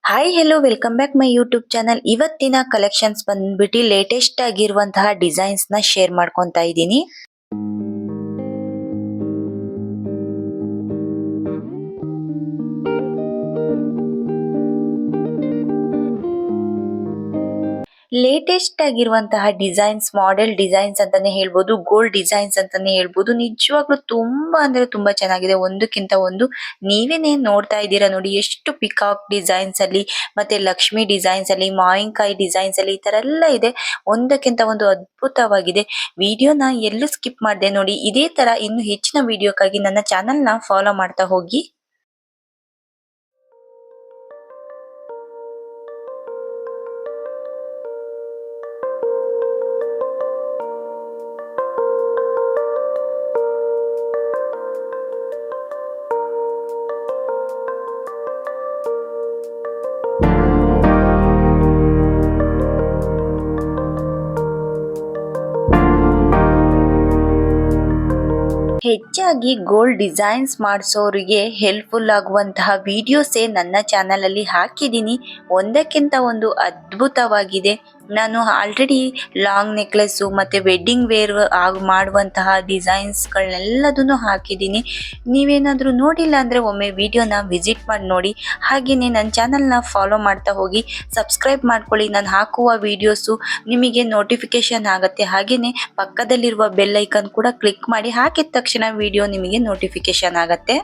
Hi hello welcome back my YouTube channel. ಇವತ್ತಿನ collections ಬಂದ್ಬಿಟ್ಟು latest ಆಗಿರುವಂತಹ ಡಿಸೈನ್ಸ್ ನ ಶೇರ್ ಮಾಡ್ಕೊಂತಾ ಇದ್ದೀನಿ. ಲೇಟೆಸ್ಟ್ ಆಗಿರುವಂತಹ ಡಿಸೈನ್ಸ್, ಮಾಡೆಲ್ ಡಿಸೈನ್ಸ್ ಅಂತಾನೆ ಹೇಳ್ಬೋದು, ಗೋಲ್ಡ್ ಡಿಸೈನ್ಸ್ ಅಂತಾನೆ ಹೇಳ್ಬೋದು. ನಿಜವಾಗ್ಲೂ ತುಂಬಾ ಅಂದ್ರೆ ತುಂಬಾ ಚೆನ್ನಾಗಿದೆ, ಒಂದಕ್ಕಿಂತ ಒಂದು. ನೀವೇನೇ ನೋಡ್ತಾ ಇದ್ದೀರಾ ನೋಡಿ, ಎಷ್ಟು ಪಿಕಾಕ್ ಡಿಸೈನ್ಸ್ ಅಲ್ಲಿ ಮತ್ತೆ ಲಕ್ಷ್ಮಿ ಡಿಸೈನ್ಸ್ ಅಲ್ಲಿ, ಮಾವಿನಕಾಯಿ ಡಿಸೈನ್ಸ್ ಅಲ್ಲಿ ಈ ತರ ಎಲ್ಲ ಇದೆ. ಒಂದಕ್ಕಿಂತ ಒಂದು ಅದ್ಭುತವಾಗಿದೆ. ವಿಡಿಯೋನ ಎಲ್ಲೂ ಸ್ಕಿಪ್ ಮಾಡದೆ ನೋಡಿ. ಇದೇ ತರ ಇನ್ನು ಹೆಚ್ಚಿನ ವಿಡಿಯೋಕ್ಕಾಗಿ ನನ್ನ ಚಾನೆಲ್ ನ ಫಾಲೋ ಮಾಡ್ತಾ ಹೋಗಿ. ಹೆಚ್ಚಾಗಿ ಗೋಲ್ಡ್ ಡಿಸೈನ್ಸ್ ಮಾಡಿಸೋರಿಗೆ ಹೆಲ್ಪ್ಫುಲ್ ಆಗುವಂತಹ ವಿಡಿಯೋಸೇ ನನ್ನ ಚಾನಲ್ ಅಲ್ಲಿ ಹಾಕಿದ್ದೀನಿ. ಒಂದಕ್ಕಿಂತ ಒಂದು ಅದ್ಭುತವಾಗಿದೆ. ನಾನು ಆಲ್ರೆಡಿ ಲಾಂಗ್ ನೆಕ್ಲೆಸ್ಸು ಮತ್ತೆ ವೆಡ್ಡಿಂಗ್ ವೇರ್ ಮಾಡುವಂತಹ ಡಿಸೈನ್ಸ್ಗಳನ್ನೆಲ್ಲದನ್ನು ಹಾಕಿದ್ದೀನಿ. ನೀವೇನಾದರೂ ನೋಡಿಲ್ಲ ಅಂದರೆ ಒಮ್ಮೆ ವಿಡಿಯೋನ ವಿಸಿಟ್ ಮಾಡಿ ನೋಡಿ. ಹಾಗೆಯೇ ನನ್ನ ಚಾನಲ್ನ ಫಾಲೋ ಮಾಡ್ತಾ ಹೋಗಿ, ಸಬ್ಸ್ಕ್ರೈಬ್ ಮಾಡ್ಕೊಳ್ಳಿ. ನಾನು ಹಾಕುವ ವಿಡಿಯೋಸು ನಿಮಗೆ ನೋಟಿಫಿಕೇಶನ್ ಆಗುತ್ತೆ. ಹಾಗೆಯೇ ಪಕ್ಕದಲ್ಲಿರುವ ಬೆಲ್ ಐಕನ್ ಕೂಡ ಕ್ಲಿಕ್ ಮಾಡಿ. ಹಾಕಿದ ತಕ್ಷಣ ವಿಡಿಯೋ ನಿಮಗೆ ನೋಟಿಫಿಕೇಶನ್ ಆಗುತ್ತೆ.